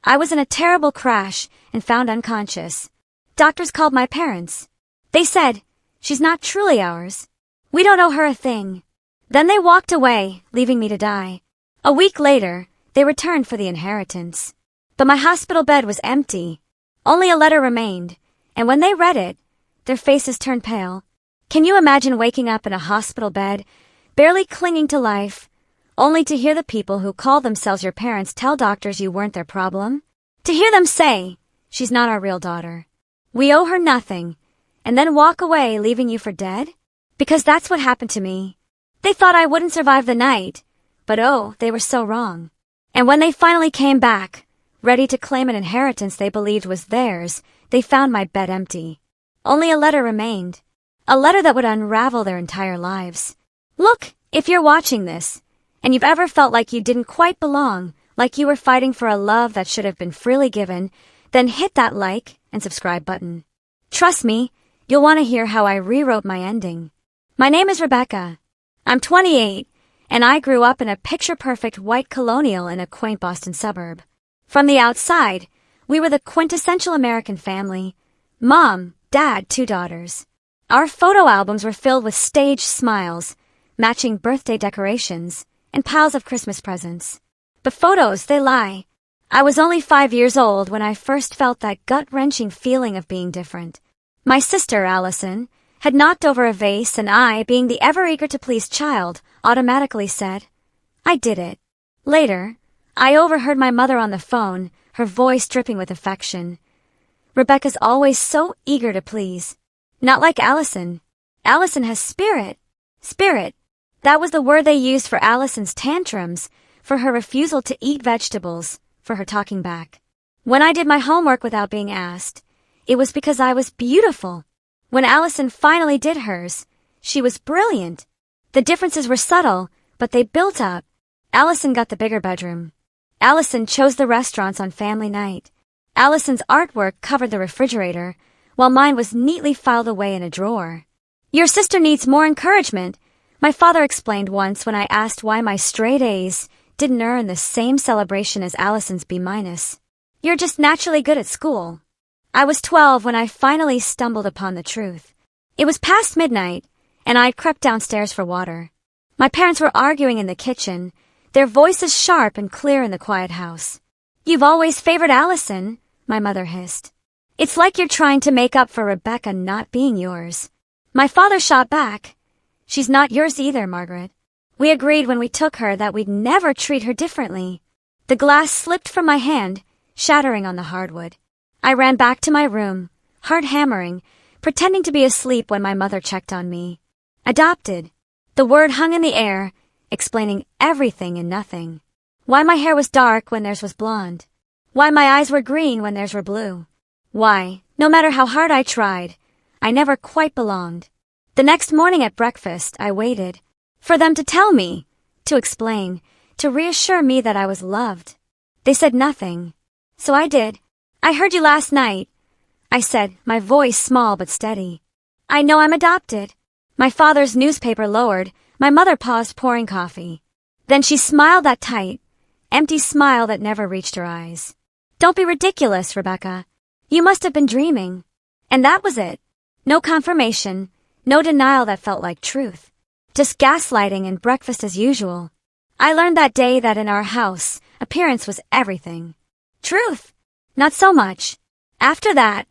I was in a terrible crash and found unconscious. Doctors called my parents. They said, "She's not truly ours. We don't owe her a thing." Then they walked away, leaving me to die. A week later, they returned for the inheritance. But my hospital bed was empty. Only a letter remained, and when they read it, their faces turned pale. Can you imagine waking up in a hospital bed, barely clinging to life, only to hear the people who call themselves your parents tell doctors you weren't their problem? To hear them say, "She's not our real daughter. We owe her nothing," and then walk away leaving you for dead? Because that's what happened to me. They thought I wouldn't survive the night, but oh, they were so wrong. And when they finally came back, ready to claim an inheritance they believed was theirs, they found my bed empty. Only a letter remained. A letter that would unravel their entire lives. Look, if you're watching this, and you've ever felt like you didn't quite belong, like you were fighting for a love that should have been freely given, then hit that like and subscribe button. Trust me, you'll want to hear how I rewrote my ending. My name is Rebecca. I'm 28, and I grew up in a picture-perfect white colonial in a quaint Boston suburb. From the outside, we were the quintessential American family. Mom, Dad, 2 daughters. Our photo albums were filled with staged smiles, matching birthday decorations, and piles of Christmas presents. But photos, they lie. I was only 5 years old when I first felt that gut-wrenching feeling of being different. My sister, Allison, had knocked over a vase, and I, being the ever-eager-to-please child, automatically said, "I did it." Later, I overheard my mother on the phone, her voice dripping with affection. "Rebecca's always so eager to please. Not like Allison. Allison has spirit." Spirit. That was the word they used for Allison's tantrums, for her refusal to eat vegetables, for her talking back. When I did my homework without being asked, it was because I was beautiful. When Allison finally did hers, she was brilliant. The differences were subtle, but they built up. Allison got the bigger bedroom. Allison chose the restaurants on family night. Allison's artwork covered the refrigerator, while mine was neatly filed away in a drawer. "Your sister needs more encouragement," my father explained once when I asked why my straight A's didn't earn the same celebration as Allison's B-. "You're just naturally good at school." I was 12 when I finally stumbled upon the truth. It was past midnight, and I'd crept downstairs for water. My parents were arguing in the kitchen, their voices sharp and clear in the quiet house. "You've always favored Allison," my mother hissed. "It's like you're trying to make up for Rebecca not being yours." My father shot back, "She's not yours either, Margaret. We agreed when we took her that we'd never treat her differently." The glass slipped from my hand, shattering on the hardwood. I ran back to my room, heart hammering, pretending to be asleep when my mother checked on me. Adopted. The word hung in the air, explaining everything and nothing. Why my hair was dark when theirs was blonde. Why my eyes were green when theirs were blue. Why, no matter how hard I tried, I never quite belonged. The next morning at breakfast, I waited for them to tell me, to explain, to reassure me that I was loved. They said nothing. So I did. "I heard you last night," I said, my voice small but steady. "I know I'm adopted." My father's newspaper lowered, my mother paused pouring coffee. Then she smiled that tight, empty smile that never reached her eyes. "Don't be ridiculous, Rebecca. You must have been dreaming." And that was it. No confirmation, no denial that felt like truth. Just gaslighting and breakfast as usual. I learned that day that in our house, appearance was everything. Truth, not so much. After that,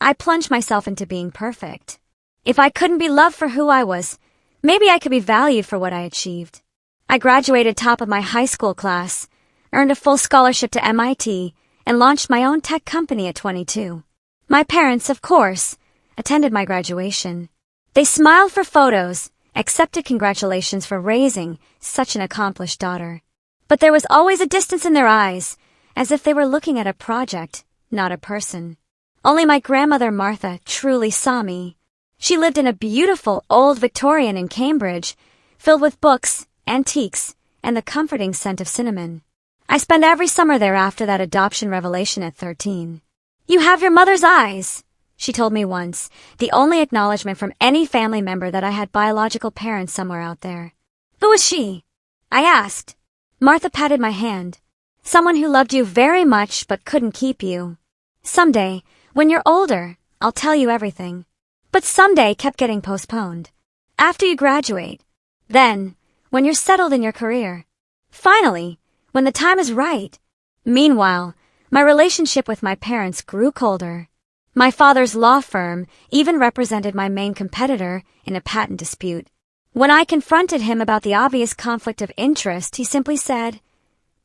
I plunged myself into being perfect. If I couldn't be loved for who I was, maybe I could be valued for what I achieved. I graduated top of my high school class, earned a full scholarship to MIT, and launched my own tech company at 22. My parents, of course, attended my graduation. They smiled for photos, accepted congratulations for raising such an accomplished daughter. But there was always a distance in their eyes, as if they were looking at a project, not a person. Only my grandmother Martha truly saw me. She lived in a beautiful old Victorian in Cambridge, filled with books, antiques, and the comforting scent of cinnamon. I spent every summer there after that adoption revelation at 13. "You have your mother's eyes," she told me once, the only acknowledgement from any family member that I had biological parents somewhere out there. "Who is she?" I asked. Martha patted my hand. Someone who loved you very much but couldn't keep you. Someday, when you're older, I'll tell you everything. But someday kept getting postponed. After you graduate. Then, when you're settled in your career. Finally, when the time is right. Meanwhile, my relationship with my parents grew colder. My father's law firm even represented my main competitor in a patent dispute. When I confronted him about the obvious conflict of interest, he simply said,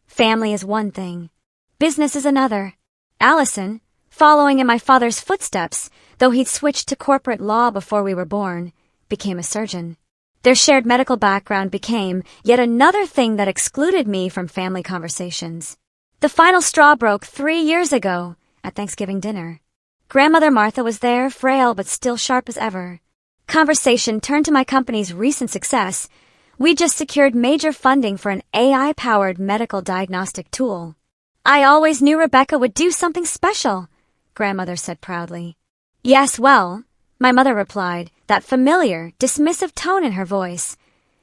"Family is one thing. Business is another." Allison, following in my father's footsteps, though he'd switched to corporate law before we were born, became a surgeon. Their shared medical background became yet another thing that excluded me from family conversations. The final straw broke 3 years ago at Thanksgiving dinner. Grandmother Martha was there, frail but still sharp as ever. Conversation turned to my company's recent success. We just secured major funding for an AI-powered medical diagnostic tool. "I always knew Rebecca would do something special," Grandmother said proudly. "Yes, well," my mother replied, that familiar, dismissive tone in her voice.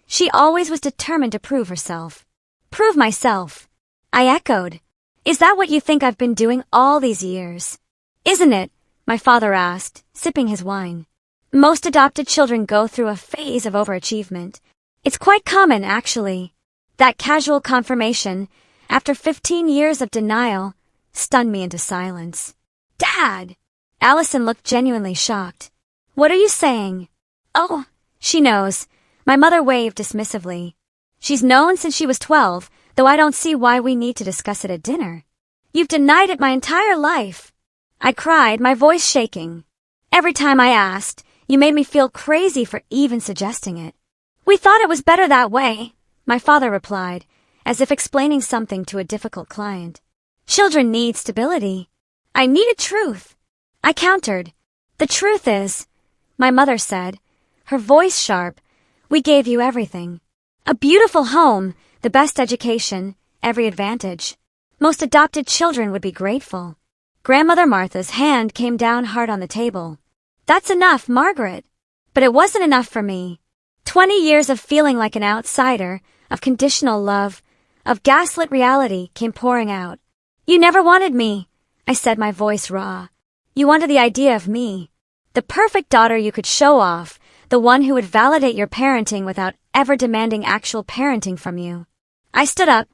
She always was determined to prove herself. "Prove myself," I echoed. "Is that what you think I've been doing all these years?" "Isn't it?" my father asked, sipping his wine. "Most adopted children go through a phase of overachievement. It's quite common, actually." That casual confirmation, after 15 years of denial, stunned me into silence. "Dad!" Allison looked genuinely shocked. "What are you saying?" "Oh, she knows," my mother waved dismissively. "She's known since she was 12, though I don't see why we need to discuss it at dinner." "You've denied it my entire life," I cried, my voice shaking. "Every time I asked, you made me feel crazy for even suggesting it." "We thought it was better that way," my father replied, as if explaining something to a difficult client. "Children need stability." "I needed truth," I countered. "The truth is," my mother said, her voice sharp, "we gave you everything. A beautiful home, the best education, every advantage. Most adopted children would be grateful." Grandmother Martha's hand came down hard on the table. "That's enough, Margaret." But it wasn't enough for me. 20 years of feeling like an outsider, of conditional love, of gaslit reality came pouring out. "You never wanted me," I said, my voice raw. "You wanted the idea of me. The perfect daughter you could show off, the one who would validate your parenting without ever demanding actual parenting from you." I stood up,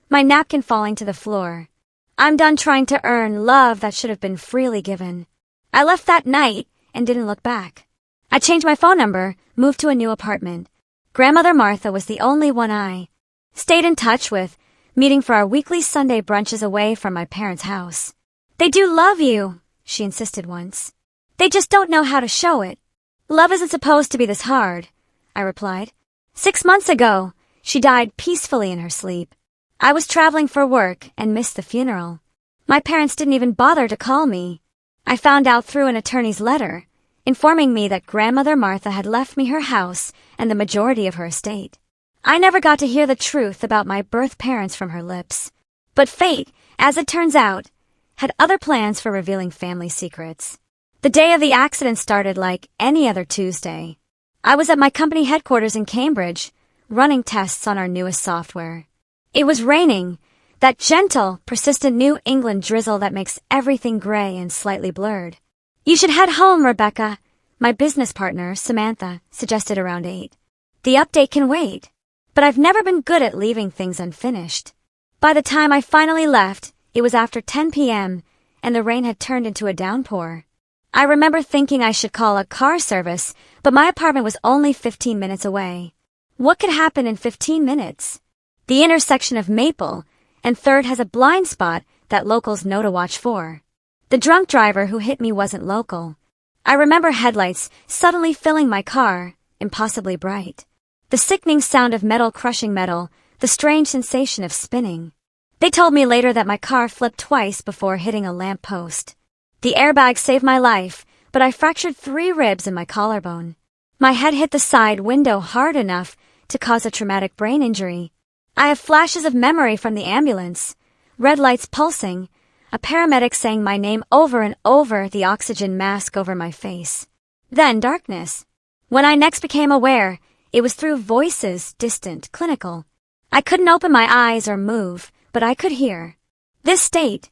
my napkin falling to the floor. "I'm done trying to earn love that should have been freely given." I left that night and didn't look back. I changed my phone number, moved to a new apartment. Grandmother Martha was the only one I stayed in touch with, meeting for our weekly Sunday brunches away from my parents' house. "They do love you," she insisted once. "They just don't know how to show it." "Love isn't supposed to be this hard," I replied. 6 months ago, she died peacefully in her sleep. I was traveling for work and missed the funeral. My parents didn't even bother to call me. I found out through an attorney's letter, informing me that Grandmother Martha had left me her house and the majority of her estate. I never got to hear the truth about my birth parents from her lips. But fate, as it turns out, had other plans for revealing family secrets. The day of the accident started like any other Tuesday. I was at my company headquarters in Cambridge, running tests on our newest software. It was raining, that gentle, persistent New England drizzle that makes everything gray and slightly blurred. "You should head home, Rebecca," my business partner, Samantha, suggested around 8. "The update can wait." But I've never been good at leaving things unfinished. By the time I finally left, it was after 10 p.m., and the rain had turned into a downpour. I remember thinking I should call a car service, but my apartment was only 15 minutes away. What could happen in 15 minutes? The intersection of Maple and 3rd has a blind spot that locals know to watch for. The drunk driver who hit me wasn't local. I remember headlights suddenly filling my car, impossibly bright. The sickening sound of metal crushing metal, the strange sensation of spinning. They told me later that my car flipped twice before hitting a lamp post. The airbag saved my life, but I fractured 3 ribs in my collarbone. My head hit the side window hard enough to cause a traumatic brain injury. I have flashes of memory from the ambulance, red lights pulsing, a paramedic saying my name over and over, the oxygen mask over my face. Then darkness. When I next became aware, it was through voices, distant, clinical. I couldn't open my eyes or move, but I could hear. This state,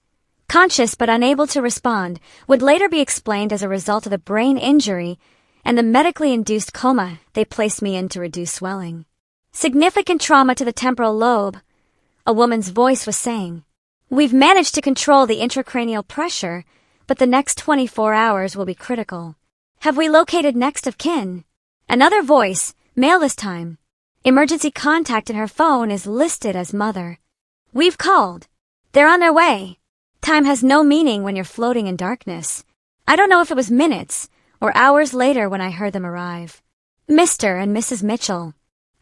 conscious but unable to respond, would later be explained as a result of the brain injury and the medically induced coma they placed me in to reduce swelling. Significant trauma to the temporal lobe, a woman's voice was saying. We've managed to control the intracranial pressure, but the next 24 hours will be critical. Have we located next of kin? Another voice, male this time. Emergency contact in her phone is listed as mother. We've called. They're on their way. Time has no meaning when you're floating in darkness. I don't know if it was minutes or hours later when I heard them arrive. Mr. and Mrs. Mitchell.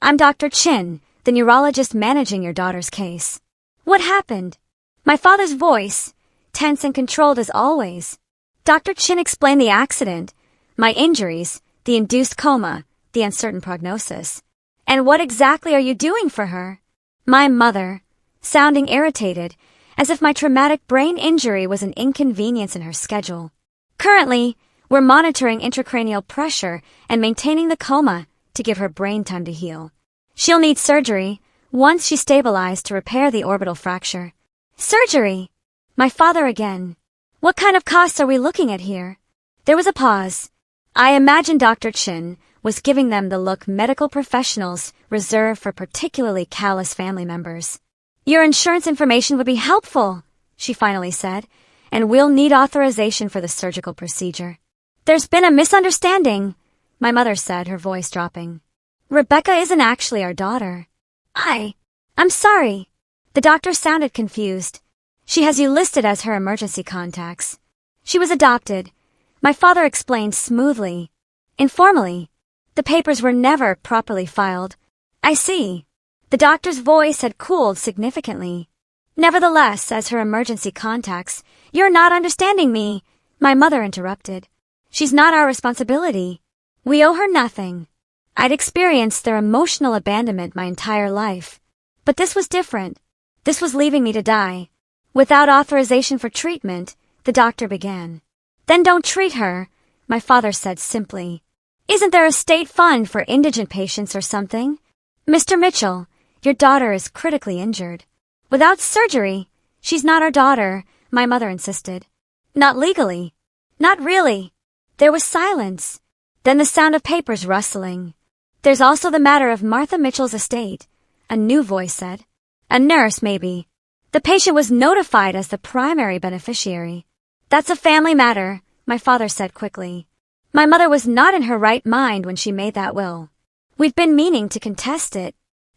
I'm Dr. Chin, the neurologist managing your daughter's case. What happened? My father's voice, tense and controlled as always. Dr. Chin explained the accident, my injuries, the induced coma, the uncertain prognosis. And what exactly are you doing for her? My mother, sounding irritated, as if my traumatic brain injury was an inconvenience in her schedule. Currently, we're monitoring intracranial pressure and maintaining the coma to give her brain time to heal. She'll need surgery once she's stabilized to repair the orbital fracture. Surgery! My father again. What kind of costs are we looking at here? There was a pause. I imagine Dr. Chin was giving them the look medical professionals reserve for particularly callous family members. Your insurance information would be helpful, she finally said, and we'll need authorization for the surgical procedure. There's been a misunderstanding, my mother said, her voice dropping. Rebecca isn't actually our daughter. I'm sorry. The doctor sounded confused. She has you listed as her emergency contacts. She was adopted, my father explained smoothly. Informally. The papers were never properly filed. I see. The doctor's voice had cooled significantly. Nevertheless, as her emergency contacts, you're not understanding me, my mother interrupted. She's not our responsibility. We owe her nothing. I'd experienced their emotional abandonment my entire life. But this was different. This was leaving me to die. Without authorization for treatment, the doctor began. Then don't treat her, my father said simply. Isn't there a state fund for indigent patients or something? Mr. Mitchell, your daughter is critically injured. Without surgery, she's not our daughter, my mother insisted. Not legally. Not really. There was silence. Then the sound of papers rustling. There's also the matter of Martha Mitchell's estate, a new voice said. A nurse, maybe. The patient was notified as the primary beneficiary. That's a family matter, my father said quickly. My mother was not in her right mind when she made that will. We've been meaning to contest it.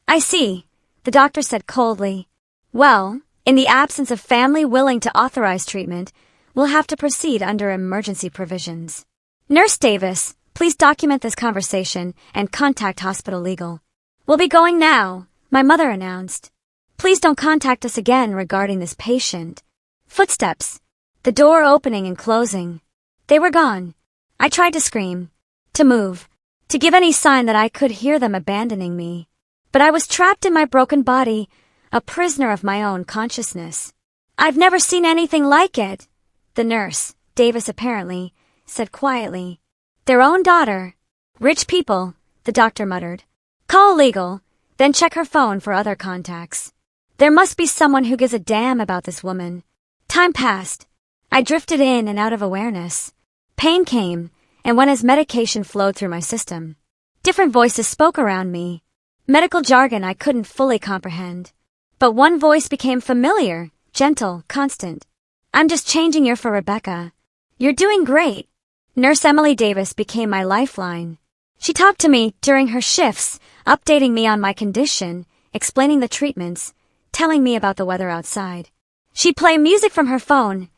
I see, the doctor said coldly. Well, in the absence of family willing to authorize treatment, we'll have to proceed under emergency provisions. Nurse Davis, please document this conversation and contact hospital legal. We'll be going now, my mother announced. Please don't contact us again regarding this patient. Footsteps. The door opening and closing. They were gone. I tried to scream, to move, to give any sign that I could hear them abandoning me. But I was trapped in my broken body, a prisoner of my own consciousness. I've never seen anything like it, the nurse, Davis apparently, said quietly. Their own daughter. Rich people, the doctor muttered. Call legal, then check her phone for other contacts. There must be someone who gives a damn about this woman. Time passed. I drifted in and out of awareness. Pain came, and went as medication flowed through my system. Different voices spoke around me. Medical jargon I couldn't fully comprehend. But one voice became familiar, gentle, constant. I'm just changing you for Rebecca. You're doing great. Nurse Emily Davis became my lifeline. She talked to me during her shifts, updating me on my condition, explaining the treatments, telling me about the weather outside. She'd play music from her phone,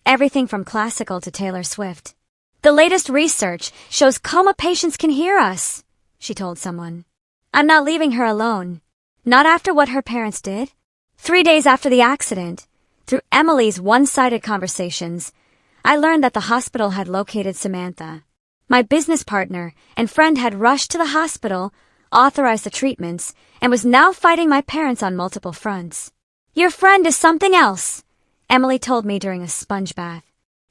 everything from classical to Taylor Swift. The latest research shows coma patients can hear us, she told someone. I'm not leaving her alone. Not after what her parents did. 3 days after the accident, through Emily's one-sided conversations, I learned that the hospital had located Samantha. My business partner and friend had rushed to the hospital, authorized the treatments, and was now fighting my parents on multiple fronts. Your friend is something else, Emily told me during a sponge bath.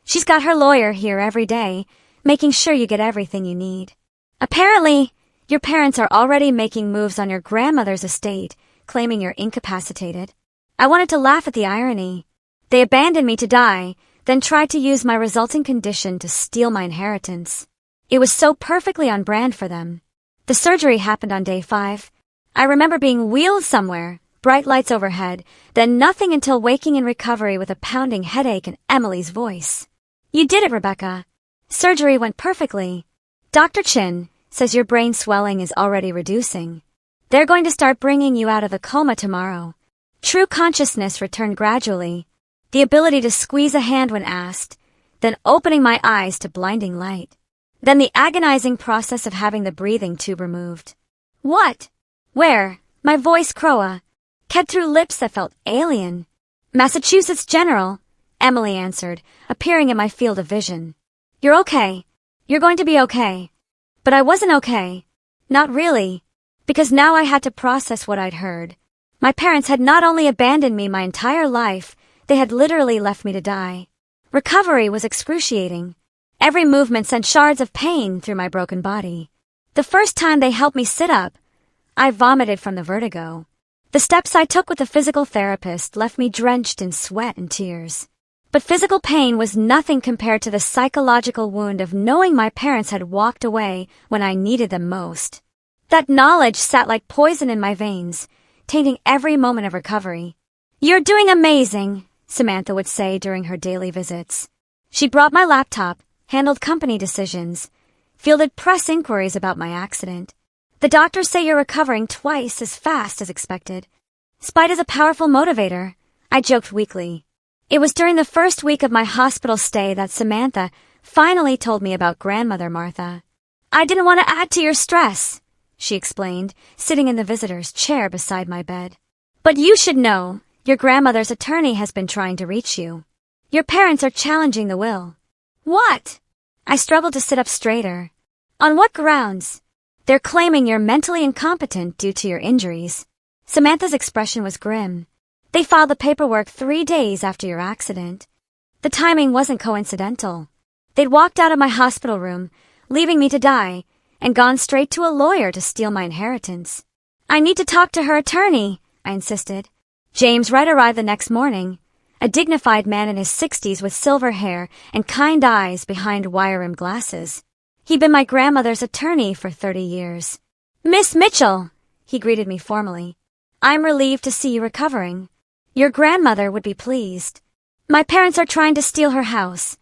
She's got her lawyer here every day, making sure you get everything you need. Apparently, your parents are already making moves on your grandmother's estate, claiming you're incapacitated. I wanted to laugh at the irony. They abandoned me to die, then tried to use my resulting condition to steal my inheritance. It was so perfectly on brand for them. The surgery happened on day 5. I remember being wheeled somewhere, bright lights overhead, then nothing until waking in recovery with a pounding headache and Emily's voice. "You did it, Rebecca. Surgery went perfectly. Dr. Chin says your brain swelling is already reducing. They're going to start bringing you out of the coma tomorrow." True consciousness returned gradually, the ability to squeeze a hand when asked, then opening my eyes to blinding light. Then the agonizing process of having the breathing tube removed. "What? Where?" My voice croa, cut through lips that felt alien. "Massachusetts General," Emily answered, appearing in my field of vision. "You're okay. You're going to be okay." But I wasn't okay. Not really. Because now I had to process what I'd heard. My parents had not only abandoned me my entire life, they had literally left me to die. Recovery was excruciating. Every movement sent shards of pain through my broken body. The first time they helped me sit up, I vomited from the vertigo. The steps I took with the physical therapist left me drenched in sweat and tears. But physical pain was nothing compared to the psychological wound of knowing my parents had walked away when I needed them most. That knowledge sat like poison in my veins, tainting every moment of recovery. "You're doing amazing," Samantha would say during her daily visits. She brought my laptop, handled company decisions, fielded press inquiries about my accident. "The doctors say you're recovering twice as fast as expected." Spite is a powerful motivator, I joked weakly. It was during the first week of my hospital stay that Samantha finally told me about grandmother Martha. "I didn't want to add to your stress," she explained, sitting in the visitor's chair beside my bed. "But you should know, your grandmother's attorney has been trying to reach you. Your parents are challenging the will." "What?" I struggled to sit up straighter. "On what grounds?" "They're claiming you're mentally incompetent due to your injuries." Samantha's expression was grim. "They filed the paperwork 3 days after your accident." The timing wasn't coincidental. They'd walked out of my hospital room, leaving me to die, and gone straight to a lawyer to steal my inheritance. "I need to talk to her attorney," I insisted. James Wright arrived the next morning, a dignified man in his 60s with silver hair and kind eyes behind wire-rimmed glasses. He'd been my grandmother's attorney for 30 years. "Miss Mitchell," he greeted me formally. "I'm relieved to see you recovering. Your grandmother would be pleased." "My parents are trying to steal her house,"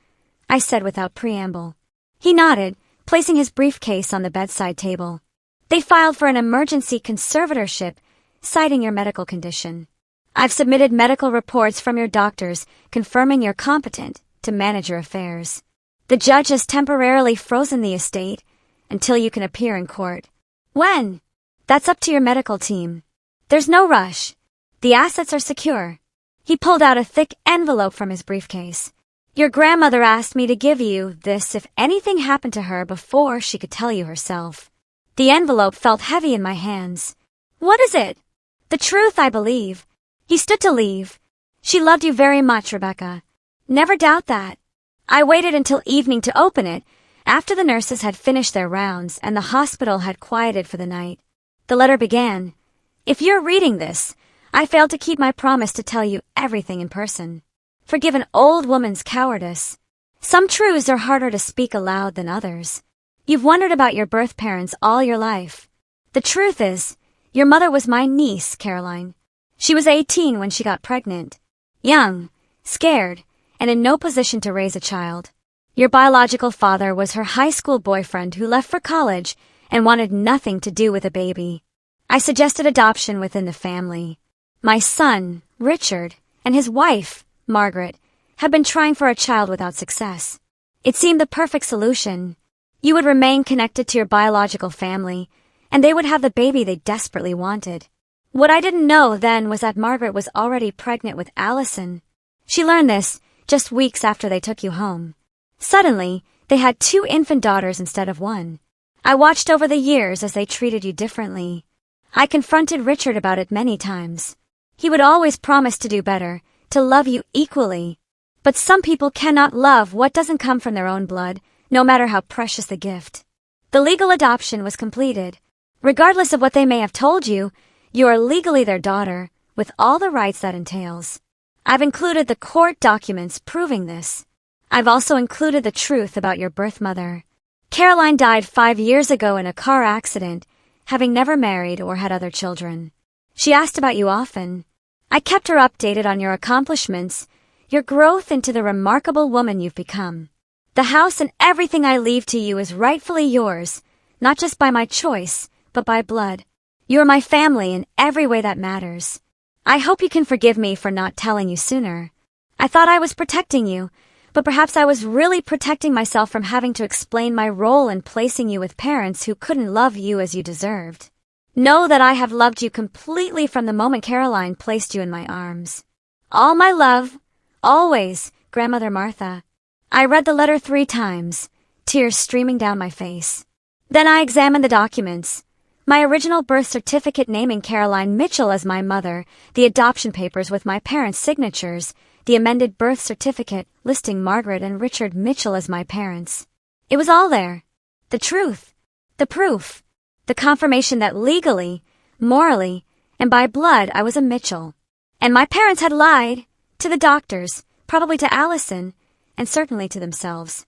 I said without preamble. He nodded, placing his briefcase on the bedside table. "They filed for an emergency conservatorship, citing your medical condition. I've submitted medical reports from your doctors confirming you're competent to manage your affairs. The judge has temporarily frozen the estate until you can appear in court." "When?" "That's up to your medical team. There's no rush. The assets are secure." He pulled out a thick envelope from his briefcase. "Your grandmother asked me to give you this if anything happened to her before she could tell you herself." The envelope felt heavy in my hands. "What is it?" "The truth, I believe." He stood to leave. "She loved you very much, Rebecca. Never doubt that." I waited until evening to open it, after the nurses had finished their rounds and the hospital had quieted for the night. The letter began, "If you're reading this, I failed to keep my promise to tell you everything in person. Forgive an old woman's cowardice. Some truths are harder to speak aloud than others. You've wondered about your birth parents all your life. The truth is, your mother was my niece, Caroline. She was 18 when she got pregnant. Young, scared, and in no position to raise a child. Your biological father was her high school boyfriend who left for college and wanted nothing to do with a baby. I suggested adoption within the family. My son, Richard, and his wife, Margaret, had been trying for a child without success. It seemed the perfect solution. You would remain connected to your biological family, and they would have the baby they desperately wanted. What I didn't know then was that Margaret was already pregnant with Allison. She learned this just weeks after they took you home. Suddenly, they had 2 infant daughters instead of 1. I watched over the years as they treated you differently. I confronted Richard about it many times. He would always promise to do better, to love you equally. But some people cannot love what doesn't come from their own blood, no matter how precious the gift. The legal adoption was completed. Regardless of what they may have told you, you are legally their daughter, with all the rights that entails. I've included the court documents proving this. I've also included the truth about your birth mother. Caroline died 5 years ago in a car accident, having never married or had other children. She asked about you often. I kept her updated on your accomplishments, your growth into the remarkable woman you've become. The house and everything I leave to you is rightfully yours, not just by my choice, but by blood. You're my family in every way that matters. I hope you can forgive me for not telling you sooner. I thought I was protecting you, but perhaps I was really protecting myself from having to explain my role in placing you with parents who couldn't love you as you deserved. Know that I have loved you completely from the moment Caroline placed you in my arms. All my love, always, Grandmother Martha. I read the letter 3 times, tears streaming down my face. Then I examined the documents. My original birth certificate naming Caroline Mitchell as my mother, the adoption papers with my parents' signatures, the amended birth certificate listing Margaret and Richard Mitchell as my parents. It was all there. The truth. The proof. The confirmation that legally, morally, and by blood I was a Mitchell. And my parents had lied. To the doctors, probably to Allison, and certainly to themselves.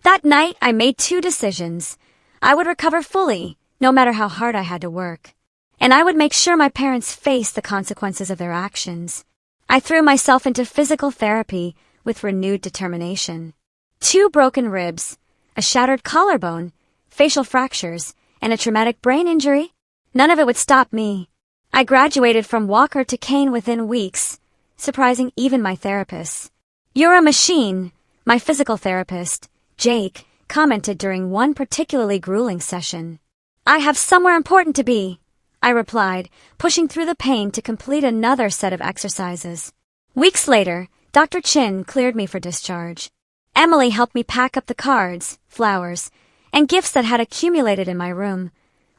That night I made 2 decisions. I would recover fully, no matter how hard I had to work. And I would make sure my parents faced the consequences of their actions. I threw myself into physical therapy with renewed determination. 2 broken ribs, a shattered collarbone, facial fractures, and a traumatic brain injury. None of it would stop me. I graduated from walker to cane within weeks, surprising even my therapists. You're a machine, my physical therapist, Jake, commented during one particularly grueling session. I have somewhere important to be, I replied, pushing through the pain to complete another set of exercises. Weeks later, Dr. Chin cleared me for discharge. Emily helped me pack up the cards, flowers, and gifts that had accumulated in my room,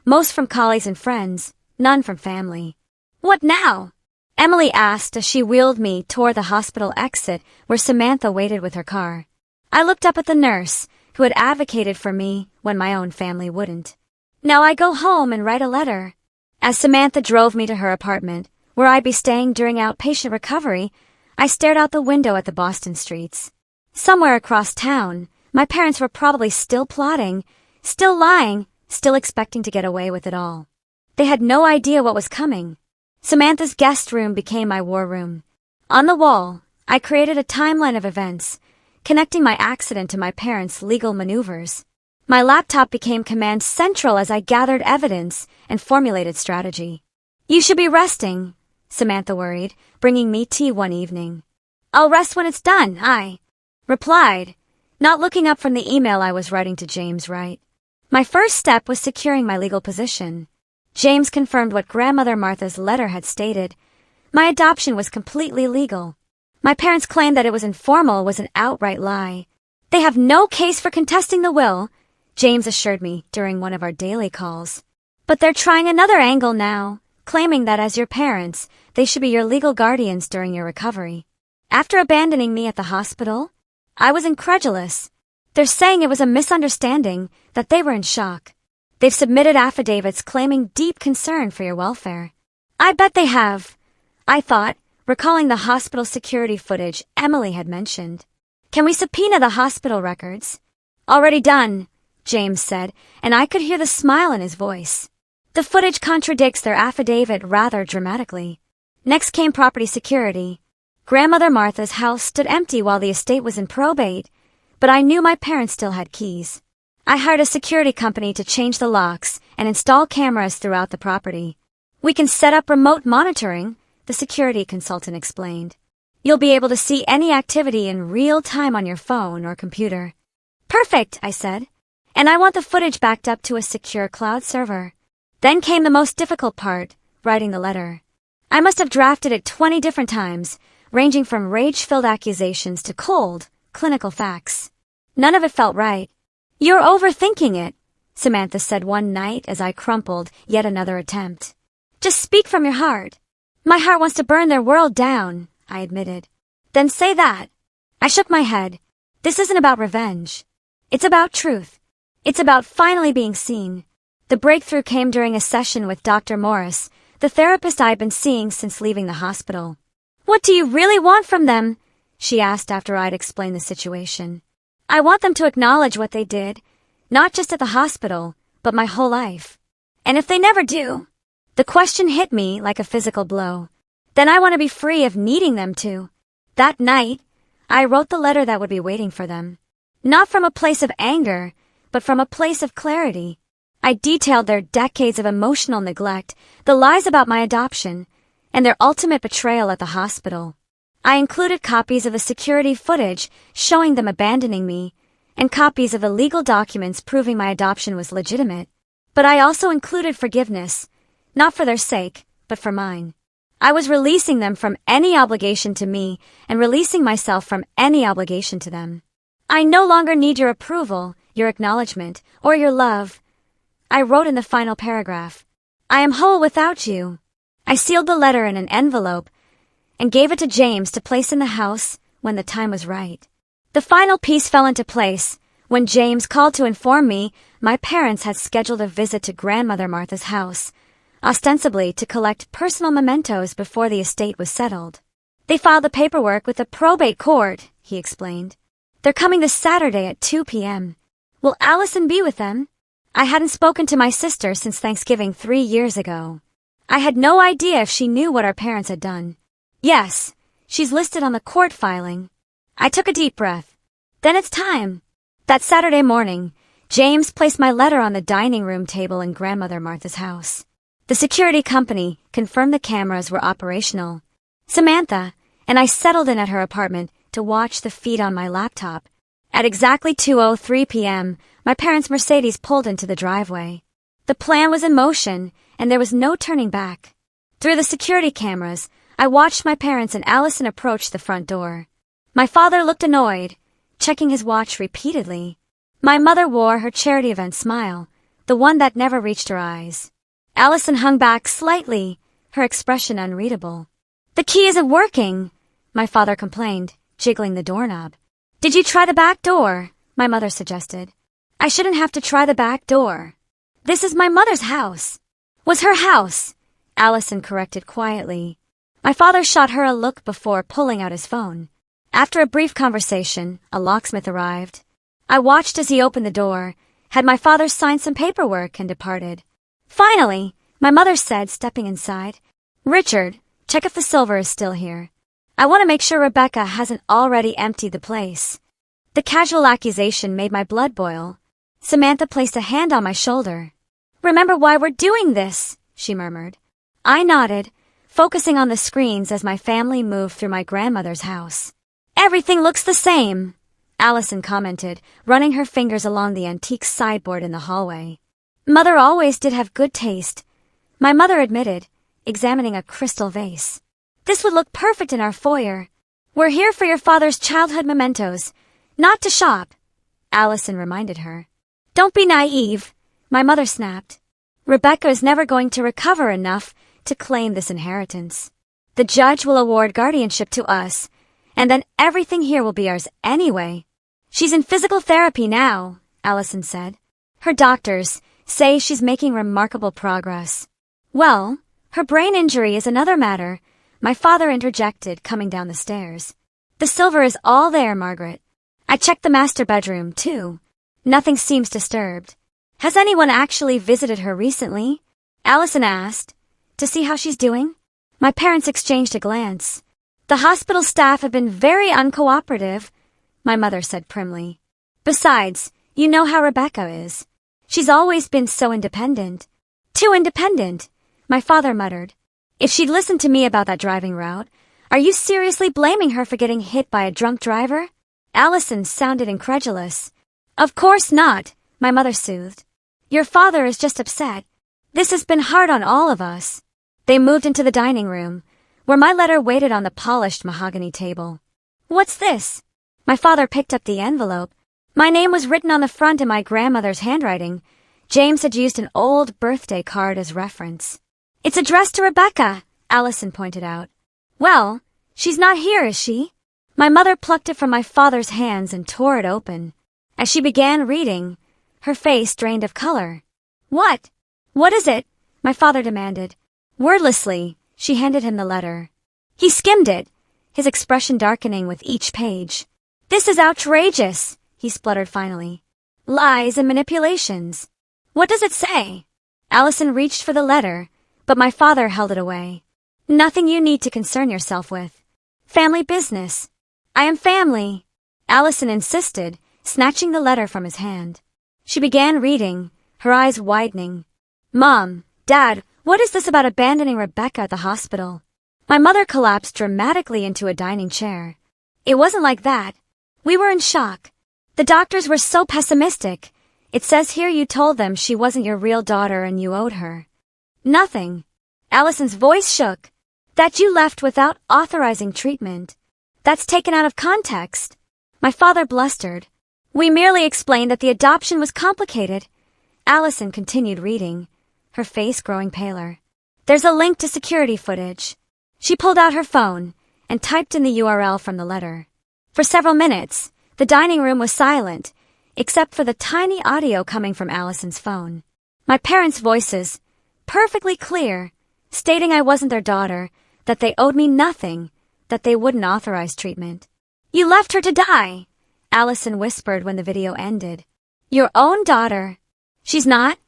most from colleagues and friends, none from family. What now? Emily asked as she wheeled me toward the hospital exit where Samantha waited with her car. I looked up at the nurse, who had advocated for me when my own family wouldn't. Now I go home and write a letter. As Samantha drove me to her apartment, where I'd be staying during outpatient recovery, I stared out the window at the Boston streets. Somewhere across town, my parents were probably still plotting, still lying, still expecting to get away with it all. They had no idea what was coming. Samantha's guest room became my war room. On the wall, I created a timeline of events, connecting my accident to my parents' legal maneuvers. My laptop became command central as I gathered evidence and formulated strategy. You should be resting, Samantha worried, bringing me tea one evening. I'll rest when it's done, I replied, not looking up from the email I was writing to James Wright. My first step was securing my legal position. James confirmed what Grandmother Martha's letter had stated. My adoption was completely legal. My parents' claim that it was informal was an outright lie. They have no case for contesting the will, James assured me during one of our daily calls. But they're trying another angle now, claiming that as your parents, they should be your legal guardians during your recovery. After abandoning me at the hospital, I was incredulous. They're saying it was a misunderstanding, that they were in shock. They've submitted affidavits claiming deep concern for your welfare. I bet they have, I thought, recalling the hospital security footage Emily had mentioned. Can we subpoena the hospital records? Already done, James said, and I could hear the smile in his voice. The footage contradicts their affidavit rather dramatically. Next came property security. Grandmother Martha's house stood empty while the estate was in probate, but I knew my parents still had keys. I hired a security company to change the locks and install cameras throughout the property. We can set up remote monitoring, the security consultant explained. You'll be able to see any activity in real time on your phone or computer. Perfect, I said. And I want the footage backed up to a secure cloud server. Then came the most difficult part, writing the letter. I must have drafted it 20 different times, ranging from rage-filled accusations to cold, clinical facts. None of it felt right. You're overthinking it, Samantha said one night as I crumpled yet another attempt. Just speak from your heart. My heart wants to burn their world down, I admitted. Then say that. I shook my head. This isn't about revenge. It's about truth. It's about finally being seen. The breakthrough came during a session with Dr. Morris, the therapist I'd been seeing since leaving the hospital. "What do you really want from them?" she asked after I'd explained the situation. "I want them to acknowledge what they did, not just at the hospital, but my whole life. And if they never do," the question hit me like a physical blow, "then I want to be free of needing them to." That night, I wrote the letter that would be waiting for them. Not from a place of anger, but from a place of clarity. I detailed their decades of emotional neglect, the lies about my adoption, and their ultimate betrayal at the hospital. I included copies of the security footage showing them abandoning me, and copies of the legal documents proving my adoption was legitimate. But I also included forgiveness, not for their sake, but for mine. I was releasing them from any obligation to me and releasing myself from any obligation to them. "I no longer need your approval, your acknowledgement, or your love," I wrote in the final paragraph. "I am whole without you." I sealed the letter in an envelope and gave it to James to place in the house when the time was right. The final piece fell into place when James called to inform me my parents had scheduled a visit to Grandmother Martha's house, ostensibly to collect personal mementos before the estate was settled. "They filed the paperwork with the probate court," he explained. "They're coming this Saturday at 2 p.m. Will Allison be with them?" I hadn't spoken to my sister since Thanksgiving 3 years ago. I had no idea if she knew what our parents had done. "Yes, she's listed on the court filing." I took a deep breath. "Then it's time." That Saturday morning, James placed my letter on the dining room table in Grandmother Martha's house. The security company confirmed the cameras were operational. Samantha and I settled in at her apartment to watch the feed on my laptop. At exactly 2:03 p.m., my parents' Mercedes pulled into the driveway. The plan was in motion, and there was no turning back. Through the security cameras, I watched my parents and Allison approach the front door. My father looked annoyed, checking his watch repeatedly. My mother wore her charity event smile, the one that never reached her eyes. Allison hung back slightly, her expression unreadable. "The key isn't working," my father complained, jiggling the doorknob. "Did you try the back door?" my mother suggested. "I shouldn't have to try the back door. This is my mother's house." "Was her house," Allison corrected quietly. My father shot her a look before pulling out his phone. After a brief conversation, a locksmith arrived. I watched as he opened the door, had my father sign some paperwork, and departed. "Finally," my mother said, stepping inside. "Richard, check if the silver is still here. I want to make sure Rebecca hasn't already emptied the place." The casual accusation made my blood boil. Samantha placed a hand on my shoulder. "Remember why we're doing this," she murmured. I nodded, focusing on the screens as my family moved through my grandmother's house. "Everything looks the same," Allison commented, running her fingers along the antique sideboard in the hallway. "Mother always did have good taste," my mother admitted, examining a crystal vase. "This would look perfect in our foyer. We're here for your father's childhood mementos, not to shop," Allison reminded her. "Don't be naive," my mother snapped. "Rebecca is never going to recover enough to claim this inheritance. The judge will award guardianship to us, and then everything here will be ours anyway." "She's in physical therapy now," Allison said. "Her doctors say she's making remarkable progress." "Well, her brain injury is another matter," my father interjected, coming down the stairs. "The silver is all there, Margaret. I checked the master bedroom, too. Nothing seems disturbed." "Has anyone actually visited her recently?" Allison asked. "To see how she's doing?" My parents exchanged a glance. "The hospital staff have been very uncooperative," my mother said primly. "Besides, you know how Rebecca is. She's always been so independent." "Too independent," my father muttered. "If she'd listened to me about that driving route, are you seriously blaming her for getting hit by a drunk driver?" Allison sounded incredulous. "Of course not," my mother soothed. "Your father is just upset. This has been hard on all of us." They moved into the dining room, where my letter waited on the polished mahogany table. "What's this?" My father picked up the envelope. My name was written on the front in my grandmother's handwriting. James had used an old birthday card as reference. "It's addressed to Rebecca," Allison pointed out. "Well, she's not here, is she?" My mother plucked it from my father's hands and tore it open. As she began reading, her face drained of color. What is it?" my father demanded. Wordlessly, she handed him the letter. He skimmed it, his expression darkening with each page. "This is outrageous," he spluttered finally. "Lies and manipulations. What does it say?" Allison reached for the letter, but my father held it away. "Nothing you need to concern yourself with. Family business." "I am family," Allison insisted, snatching the letter from his hand. She began reading, her eyes widening. "Mom, Dad, what is this about abandoning Rebecca at the hospital?" My mother collapsed dramatically into a dining chair. "It wasn't like that. We were in shock. The doctors were so pessimistic. It says here you told them she wasn't your real daughter and you owed her." "Nothing." Allison's voice shook. "That you left without authorizing treatment. That's taken out of context." My father blustered. "We merely explained that the adoption was complicated." Allison continued reading, her face growing paler. "There's a link to security footage." She pulled out her phone and typed in the URL from the letter. For several minutes, the dining room was silent, except for the tiny audio coming from Allison's phone. My parents' voices, perfectly clear, stating I wasn't their daughter, that they owed me nothing, that they wouldn't authorize treatment. "You left her to die," Allison whispered when the video ended. "Your own daughter." "She's not,"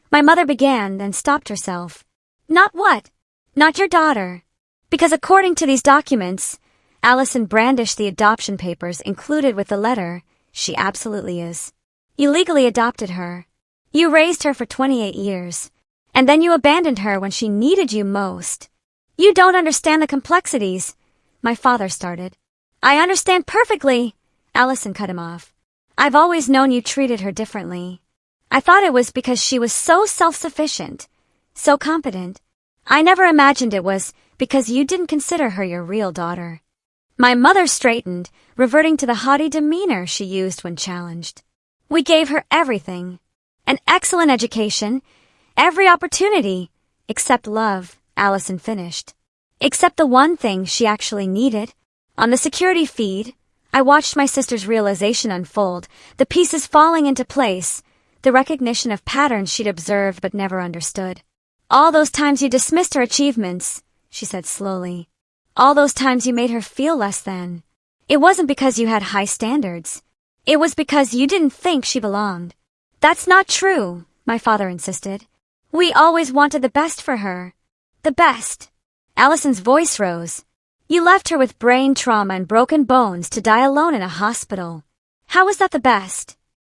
my mother began, then stopped herself. "Not what?" "Not your daughter. Because according to these documents," Allison brandished the adoption papers included with the letter, "she absolutely is. You legally adopted her. You raised her for 28 years. And then you abandoned her when she needed you most." "You don't understand the complexities," my father started. "I understand perfectly," Allison cut him off. "I've always known you treated her differently. I thought it was because she was so self-sufficient, so competent. I never imagined it was because you didn't consider her your real daughter." My mother straightened, reverting to the haughty demeanor she used when challenged. "We gave her everything. An excellent education, every opportunity, except love," Allison finished. "Except the one thing she actually needed." On the security feed, I watched my sister's realization unfold, the pieces falling into place, the recognition of patterns she'd observed but never understood. "All those times you dismissed her achievements," she said slowly. "All those times you made her feel less than. It wasn't because you had high standards. It was because you didn't think she belonged." "That's not true," my father insisted. "We always wanted the best for her. The best." Allison's voice rose. "You left her with brain trauma and broken bones to die alone in a hospital. How was that the best?"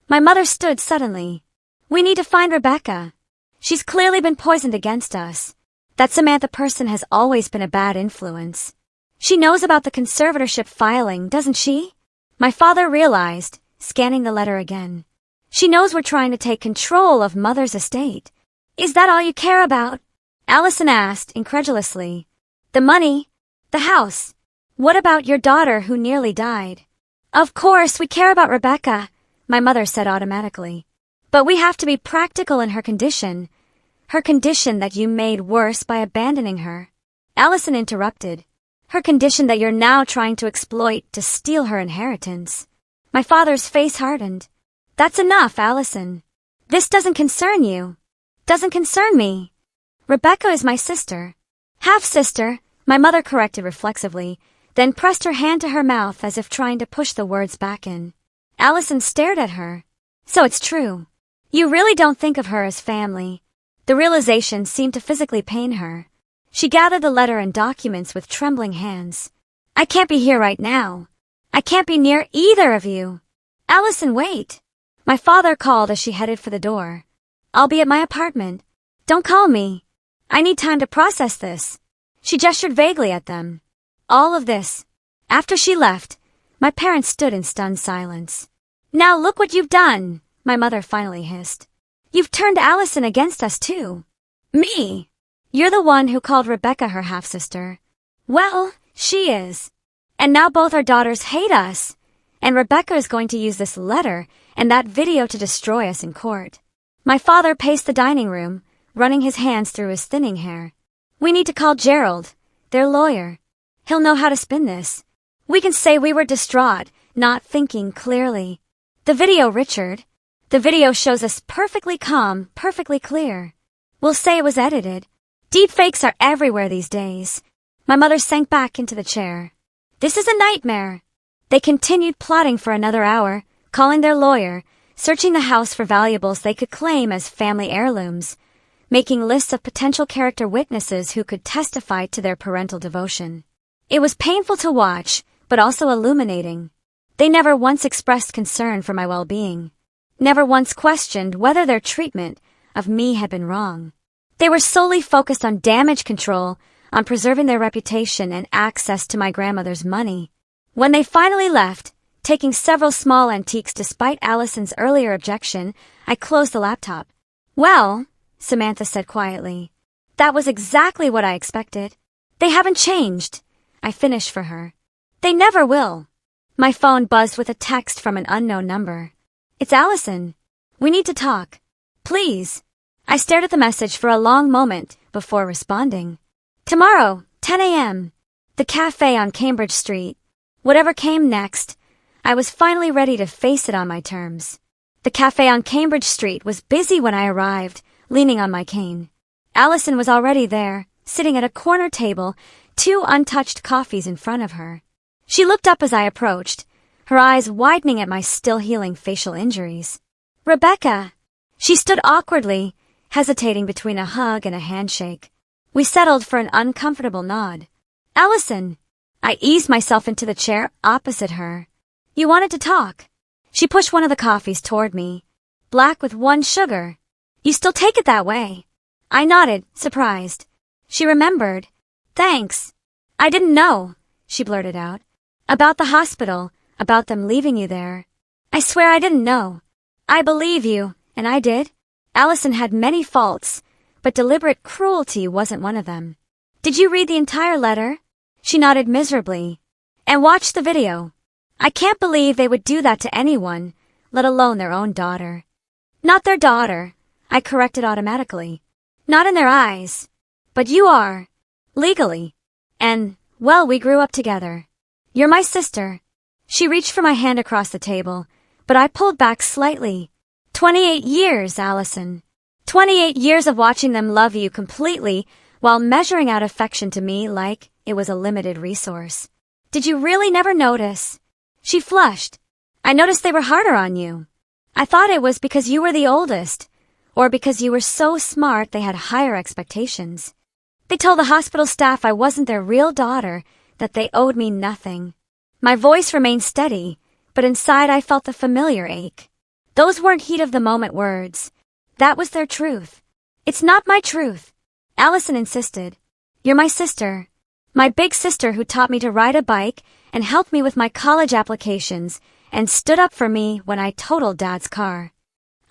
My mother stood suddenly. "We need to find Rebecca. She's clearly been poisoned against us. That Samantha person has always been a bad influence. She knows about the conservatorship filing, doesn't she?" My father realized, scanning the letter again. "She knows we're trying to take control of Mother's estate. Is that all you care about?" Allison asked, incredulously. "The money, the house. What about your daughter who nearly died?" "Of course, we care about Rebecca," my mother said automatically. "But we have to be practical in her condition that you made worse by abandoning her." Allison interrupted. "Her condition that you're now trying to exploit to steal her inheritance." My father's face hardened. "That's enough, Allison. This doesn't concern you. Doesn't concern me. Rebecca is my sister." "Half-sister," my mother corrected reflexively, then pressed her hand to her mouth as if trying to push the words back in. Allison stared at her. "So it's true. You really don't think of her as family." The realization seemed to physically pain her. She gathered the letter and documents with trembling hands. "I can't be here right now. I can't be near either of you." "Allison, wait." My father called as she headed for the door. "I'll be at my apartment. Don't call me. I need time to process this." She gestured vaguely at them. All of this. After she left, my parents stood in stunned silence. "Now look what you've done," my mother finally hissed. "You've turned Allison against us too." "Me? You're the one who called Rebecca her half-sister." "Well, she is. And now both our daughters hate us. And Rebecca is going to use this letter and that video to destroy us in court." My father paced the dining room, running his hands through his thinning hair. "We need to call Gerald, their lawyer. He'll know how to spin this. We can say we were distraught, not thinking clearly. The video, Richard. The video shows us perfectly calm, perfectly clear. We'll say it was edited. Deepfakes are everywhere these days. My mother sank back into the chair. This is a nightmare. They continued plotting for another hour, calling their lawyer, searching the house for valuables they could claim as family heirlooms, making lists of potential character witnesses who could testify to their parental devotion. It was painful to watch, but also illuminating. They never once expressed concern for my well-being. Never once questioned whether their treatment of me had been wrong. They were solely focused on damage control, on preserving their reputation and access to my grandmother's money. When they finally left, taking several small antiques despite Allison's earlier objection, I closed the laptop. Well, Samantha said quietly, that was exactly what I expected. They haven't changed. I finished for her. They never will. My phone buzzed with a text from an unknown number. It's Allison. We need to talk. Please. I stared at the message for a long moment before responding. Tomorrow, 10 a.m. The cafe on Cambridge Street. Whatever came next, I was finally ready to face it on my terms. The cafe on Cambridge Street was busy when I arrived, leaning on my cane. Allison was already there, sitting at a corner table, 2 untouched coffees in front of her. She looked up as I approached, her eyes widening at my still-healing facial injuries. Rebecca! She stood awkwardly, hesitating between a hug and a handshake. We settled for an uncomfortable nod. Allison! I eased myself into the chair opposite her. You wanted to talk. She pushed one of the coffees toward me. Black with 1 sugar. You still take it that way. I nodded, surprised. She remembered. Thanks. I didn't know, she blurted out. About the hospital, about them leaving you there. I swear I didn't know. I believe you, and I did. Allison had many faults, but deliberate cruelty wasn't one of them. Did you read the entire letter? She nodded miserably. And watch the video. I can't believe they would do that to anyone, let alone their own daughter. Not their daughter, I corrected automatically. Not in their eyes. But you are. Legally. And, well, we grew up together. You're my sister. She reached for my hand across the table, but I pulled back slightly. 28 years, Allison. 28 years of watching them love you completely while measuring out affection to me like it was a limited resource. Did you really never notice? She flushed. I noticed they were harder on you. I thought it was because you were the oldest, or because you were so smart they had higher expectations. They told the hospital staff I wasn't their real daughter, that they owed me nothing. My voice remained steady, but inside I felt the familiar ache. Those weren't heat-of-the-moment words. That was their truth. It's not my truth. Allison insisted. You're my sister. My big sister who taught me to ride a bike and helped me with my college applications and stood up for me when I totaled Dad's car.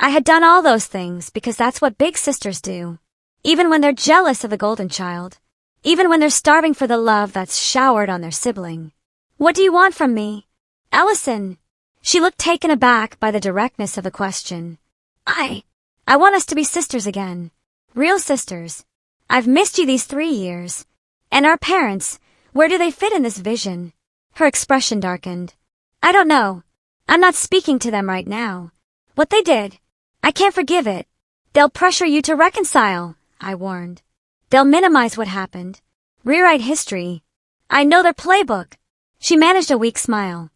I had done all those things because that's what big sisters do. Even when they're jealous of the golden child. Even when they're starving for the love that's showered on their sibling. What do you want from me? Allison. She looked taken aback by the directness of the question. I want us to be sisters again. Real sisters. I've missed you these 3 years. And our parents, where do they fit in this vision? Her expression darkened. I don't know. I'm not speaking to them right now. What they did, I can't forgive it. They'll pressure you to reconcile, I warned. They'll minimize what happened. Rewrite history. I know their playbook. She managed a weak smile.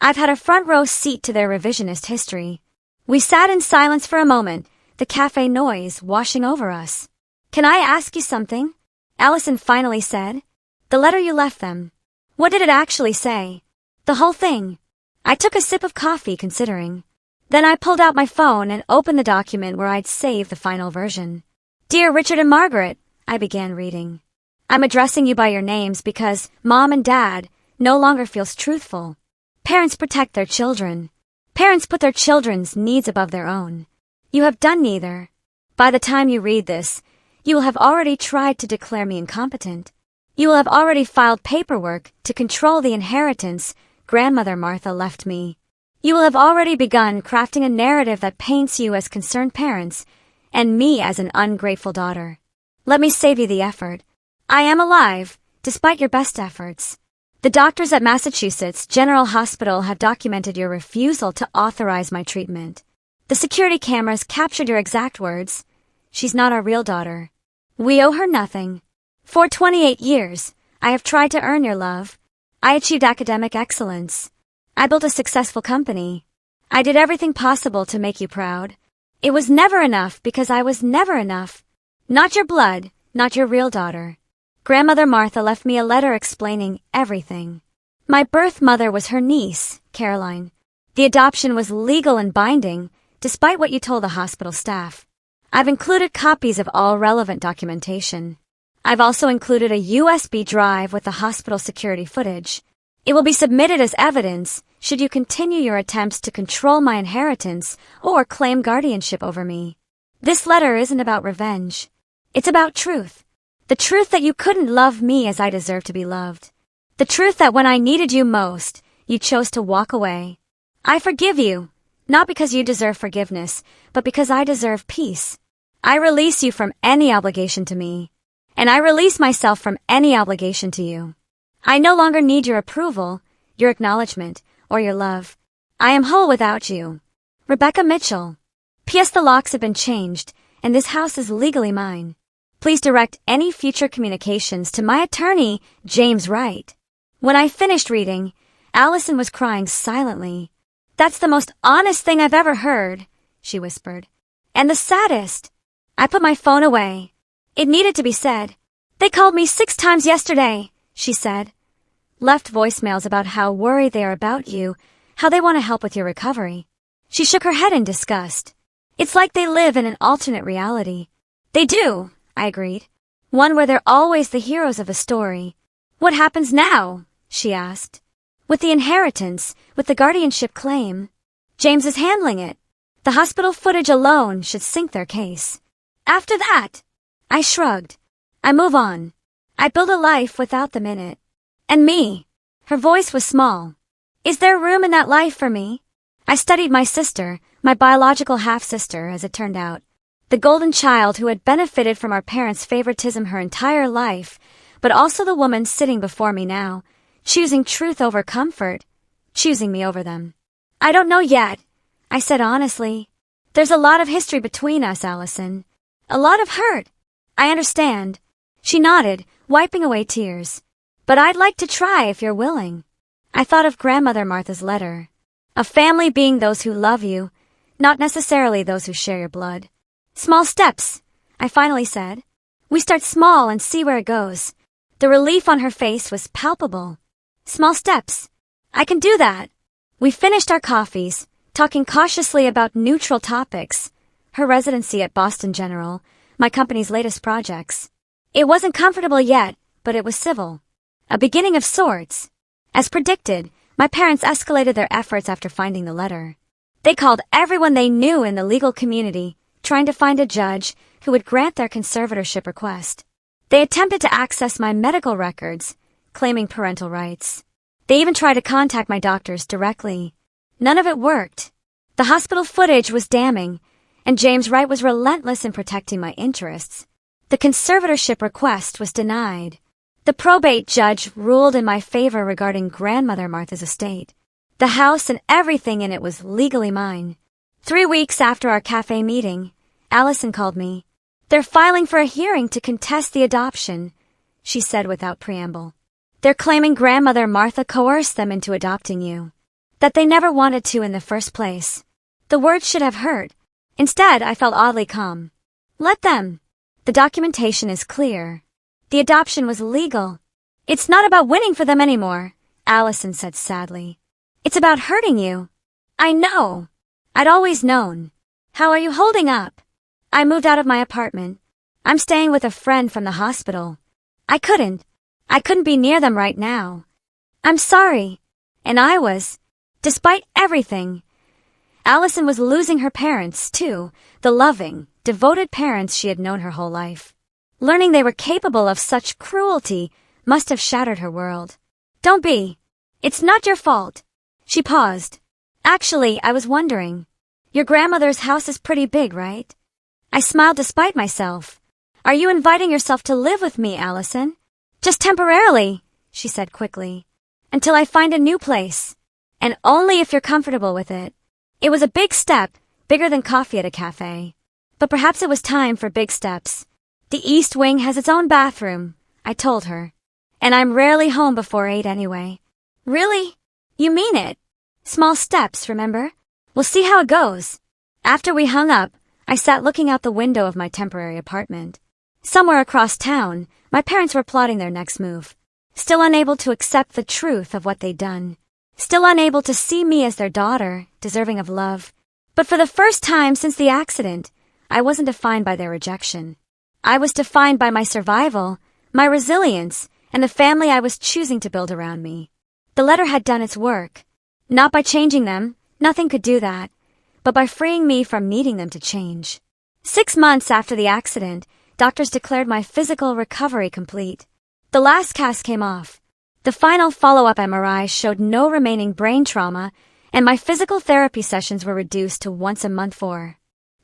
I've had a front row seat to their revisionist history. We sat in silence for a moment, the cafe noise washing over us. Can I ask you something? Allison finally said. The letter you left them. What did it actually say? The whole thing. I took a sip of coffee, considering. Then I pulled out my phone and opened the document where I'd saved the final version. Dear Richard and Margaret, I began reading. I'm addressing you by your names because Mom and Dad no longer feels truthful. Parents protect their children. Parents put their children's needs above their own. You have done neither. By the time you read this, you will have already tried to declare me incompetent. You will have already filed paperwork to control the inheritance Grandmother Martha left me. You will have already begun crafting a narrative that paints you as concerned parents and me as an ungrateful daughter. Let me save you the effort. I am alive, despite your best efforts. The doctors at Massachusetts General Hospital have documented your refusal to authorize my treatment. The security cameras captured your exact words. She's not our real daughter. We owe her nothing. For 28 years, I have tried to earn your love. I achieved academic excellence. I built a successful company. I did everything possible to make you proud. It was never enough because I was never enough. Not your blood, not your real daughter. Grandmother Martha left me a letter explaining everything. My birth mother was her niece, Caroline. The adoption was legal and binding, despite what you told the hospital staff. I've included copies of all relevant documentation. I've also included a USB drive with the hospital security footage. It will be submitted as evidence should you continue your attempts to control my inheritance or claim guardianship over me. This letter isn't about revenge. It's about truth. The truth that you couldn't love me as I deserve to be loved. The truth that when I needed you most, you chose to walk away. I forgive you, not because you deserve forgiveness, but because I deserve peace. I release you from any obligation to me, and I release myself from any obligation to you. I no longer need your approval, your acknowledgement, or your love. I am whole without you. Rebecca Mitchell. P.S. The locks have been changed, and this house is legally mine. Please direct any future communications to my attorney, James Wright. When I finished reading, Allison was crying silently. That's the most honest thing I've ever heard, she whispered. And the saddest. I put my phone away. It needed to be said. They called me 6 times yesterday, she said. Left voicemails about how worried they are about you, how they want to help with your recovery. She shook her head in disgust. It's like they live in an alternate reality. They do, I agreed. One where they're always the heroes of the story. What happens now? She asked. With the inheritance, with the guardianship claim. James is handling it. The hospital footage alone should sink their case. After that, I shrugged. I move on. I build a life without them in it. And me. Her voice was small. Is there room in that life for me? I studied my sister, my biological half-sister, as it turned out. The golden child who had benefited from our parents' favoritism her entire life, but also the woman sitting before me now, choosing truth over comfort, choosing me over them. I don't know yet, I said honestly. There's a lot of history between us, Allison. A lot of hurt. I understand. She nodded, wiping away tears. But I'd like to try if you're willing. I thought of Grandmother Martha's letter. A family being those who love you, not necessarily those who share your blood. Small steps, I finally said. We start small and see where it goes. The relief on her face was palpable. Small steps. I can do that. We finished our coffees, talking cautiously about neutral topics. Her residency at Boston General, my company's latest projects. It wasn't comfortable yet, but it was civil. A beginning of sorts. As predicted, my parents escalated their efforts after finding the letter. They called everyone they knew in the legal community, trying to find a judge who would grant their conservatorship request. They attempted to access my medical records, claiming parental rights. They even tried to contact my doctors directly. None of it worked. The hospital footage was damning, and James Wright was relentless in protecting my interests. The conservatorship request was denied. The probate judge ruled in my favor regarding Grandmother Martha's estate. The house and everything in it was legally mine. 3 weeks after our cafe meeting, Allison called me. They're filing for a hearing to contest the adoption, she said without preamble. They're claiming Grandmother Martha coerced them into adopting you. That they never wanted to in the first place. The words should have hurt. Instead, I felt oddly calm. Let them. The documentation is clear. The adoption was legal. It's not about winning for them anymore, Allison said sadly. It's about hurting you. I know. I'd always known. How are you holding up? I moved out of my apartment. I'm staying with a friend from the hospital. I couldn't be near them right now. I'm sorry. And I was. Despite everything. Allison was losing her parents, too, the loving, devoted parents she had known her whole life. Learning they were capable of such cruelty must have shattered her world. Don't be. It's not your fault. She paused. Actually, I was wondering. Your grandmother's house is pretty big, right? I smiled despite myself. Are you inviting yourself to live with me, Allison? Just temporarily, she said quickly. Until I find a new place. And only if you're comfortable with it. It was a big step, bigger than coffee at a cafe. But perhaps it was time for big steps. The East Wing has its own bathroom, I told her. And I'm rarely home before 8 anyway. Really? You mean it? Small steps, remember? We'll see how it goes. After we hung up, I sat looking out the window of my temporary apartment. Somewhere across town, my parents were plotting their next move. Still unable to accept the truth of what they'd done. Still unable to see me as their daughter, deserving of love. But for the first time since the accident, I wasn't defined by their rejection. I was defined by my survival, my resilience, and the family I was choosing to build around me. The letter had done its work. Not by changing them, nothing could do that, but by freeing me from needing them to change. 6 months after the accident, doctors declared my physical recovery complete. The last cast came off. The final follow-up MRI showed no remaining brain trauma, and my physical therapy sessions were reduced to once a month for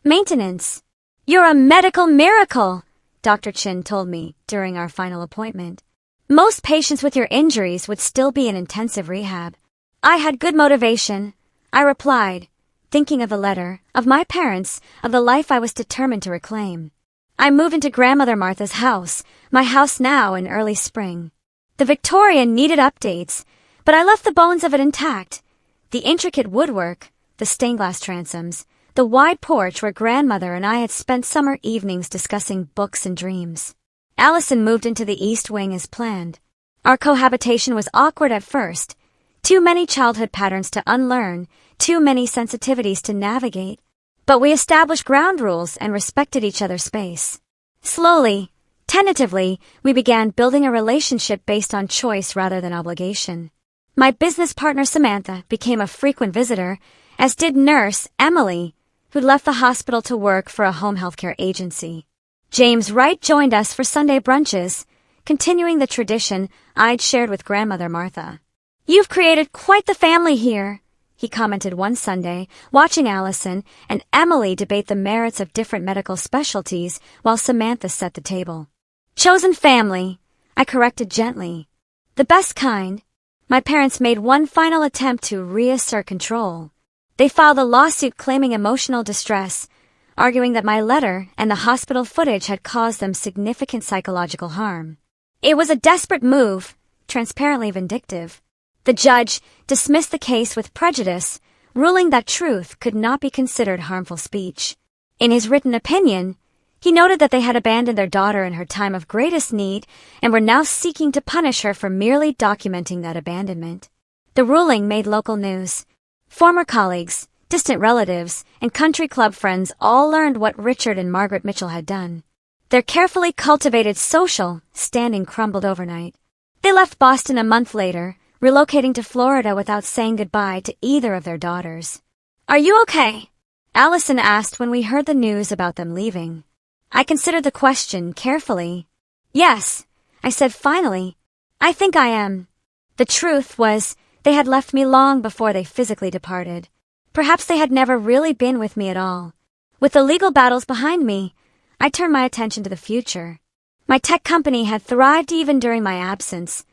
maintenance. You're a medical miracle, Dr. Chin told me during our final appointment. Most patients with your injuries would still be in intensive rehab. I had good motivation, I replied, thinking of the letter, of my parents, of the life I was determined to reclaim. I moved into Grandmother Martha's house, my house now, in early spring. The Victorian needed updates, but I left the bones of it intact. The intricate woodwork, the stained glass transoms, the wide porch where Grandmother and I had spent summer evenings discussing books and dreams. Allison moved into the East Wing as planned. Our cohabitation was awkward at first. Too many childhood patterns to unlearn, too many sensitivities to navigate. But we established ground rules and respected each other's space. Slowly, tentatively, we began building a relationship based on choice rather than obligation. My business partner Samantha became a frequent visitor, as did nurse Emily, who'd left the hospital to work for a home healthcare agency. James Wright joined us for Sunday brunches, continuing the tradition I'd shared with Grandmother Martha. You've created quite the family here, he commented one Sunday, watching Allison and Emily debate the merits of different medical specialties while Samantha set the table. Chosen family, I corrected gently. The best kind. My parents made one final attempt to reassert control. They filed a lawsuit claiming emotional distress, arguing that my letter and the hospital footage had caused them significant psychological harm. It was a desperate move, transparently vindictive. The judge dismissed the case with prejudice, ruling that truth could not be considered harmful speech. In his written opinion, he noted that they had abandoned their daughter in her time of greatest need and were now seeking to punish her for merely documenting that abandonment. The ruling made local news. Former colleagues, distant relatives, and country club friends all learned what Richard and Margaret Mitchell had done. Their carefully cultivated social standing crumbled overnight. They left Boston a month later, relocating to Florida without saying goodbye to either of their daughters. Are you okay? Allison asked when we heard the news about them leaving. I considered the question carefully. Yes, I said finally. I think I am. The truth was, they had left me long before they physically departed. Perhaps they had never really been with me at all. With the legal battles behind me, I turned my attention to the future. My tech company had thrived even during my absence,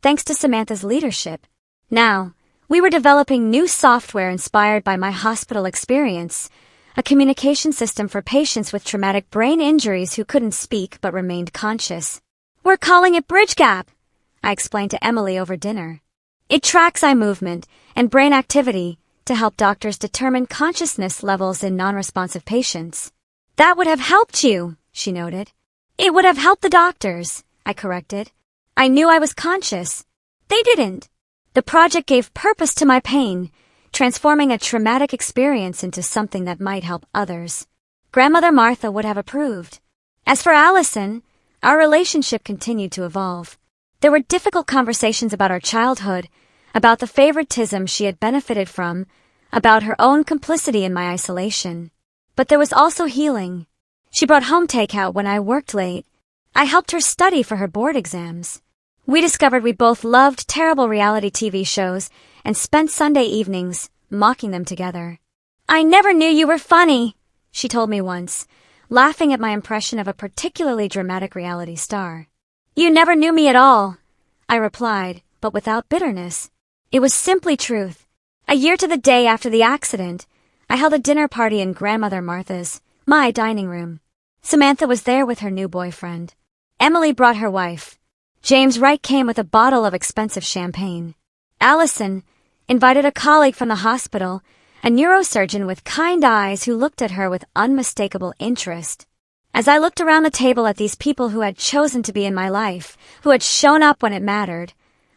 thanks to Samantha's leadership. Now, we were developing new software inspired by my hospital experience, a communication system for patients with traumatic brain injuries who couldn't speak but remained conscious. We're calling it Bridge Gap, I explained to Emily over dinner. It tracks eye movement and brain activity to help doctors determine consciousness levels in non-responsive patients. That would have helped you, she noted. It would have helped the doctors, I corrected. I knew I was conscious. They didn't. The project gave purpose to my pain, transforming a traumatic experience into something that might help others. Grandmother Martha would have approved. As for Allison, our relationship continued to evolve. There were difficult conversations about our childhood, about the favoritism she had benefited from, about her own complicity in my isolation. But there was also healing. She brought home takeout when I worked late. I helped her study for her board exams. We discovered we both loved terrible reality TV shows and spent Sunday evenings mocking them together. I never knew you were funny, she told me once, laughing at my impression of a particularly dramatic reality star. You never knew me at all, I replied, but without bitterness. It was simply truth. A year to the day after the accident, I held a dinner party in Grandmother Martha's, my dining room. Samantha was there with her new boyfriend. Emily brought her wife. James Wright came with a bottle of expensive champagne. Allison invited a colleague from the hospital, a neurosurgeon with kind eyes who looked at her with unmistakable interest. As I looked around the table at these people who had chosen to be in my life, who had shown up when it mattered,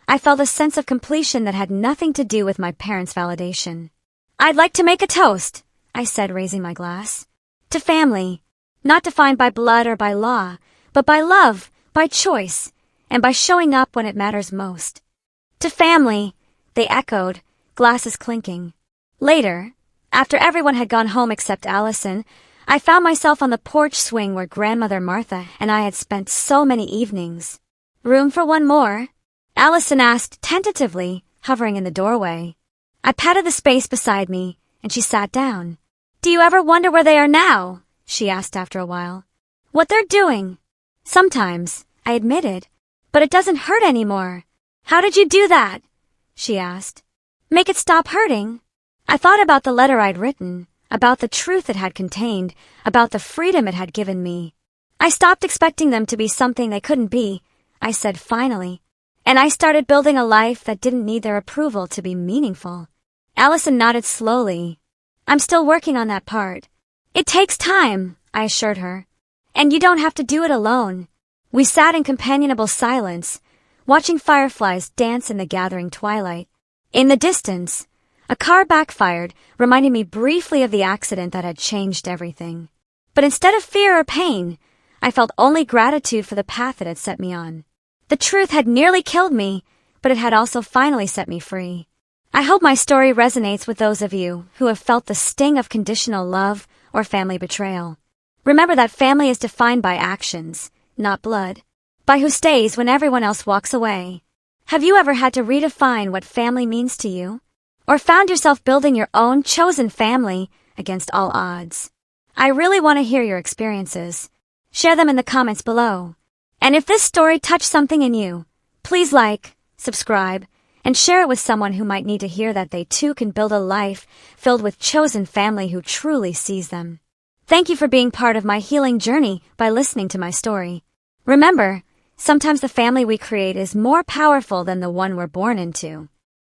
I felt a sense of completion that had nothing to do with my parents' validation. "I'd like to make a toast," I said, raising my glass. "To family, not defined by blood or by law, but by love, by choice, and by showing up when it matters most." "To family," they echoed, glasses clinking. Later, after everyone had gone home except Allison, I found myself on the porch swing where Grandmother Martha and I had spent so many evenings. "Room for one more?" Allison asked tentatively, hovering in the doorway. I patted the space beside me, and she sat down. "Do you ever wonder where they are now?" she asked after a while. "What they're doing?" "Sometimes," I admitted, "but it doesn't hurt anymore." "How did you do that?" she asked. "Make it stop hurting?" I thought about the letter I'd written, about the truth it had contained, about the freedom it had given me. "I stopped expecting them to be something they couldn't be," I said finally, "and I started building a life that didn't need their approval to be meaningful." Allison nodded slowly. "I'm still working on that part." "It takes time," I assured her. "And you don't have to do it alone." We sat in companionable silence, watching fireflies dance in the gathering twilight. In the distance, a car backfired, reminding me briefly of the accident that had changed everything. But instead of fear or pain, I felt only gratitude for the path it had set me on. The truth had nearly killed me, but it had also finally set me free. I hope my story resonates with those of you who have felt the sting of conditional love or family betrayal. Remember that family is defined by actions, not blood, by who stays when everyone else walks away. Have you ever had to redefine what family means to you? Or found yourself building your own chosen family against all odds? I really want to hear your experiences. Share them in the comments below. And if this story touched something in you, please like, subscribe, and share it with someone who might need to hear that they too can build a life filled with chosen family who truly sees them. Thank you for being part of my healing journey by listening to my story. Remember, sometimes the family we create is more powerful than the one we're born into.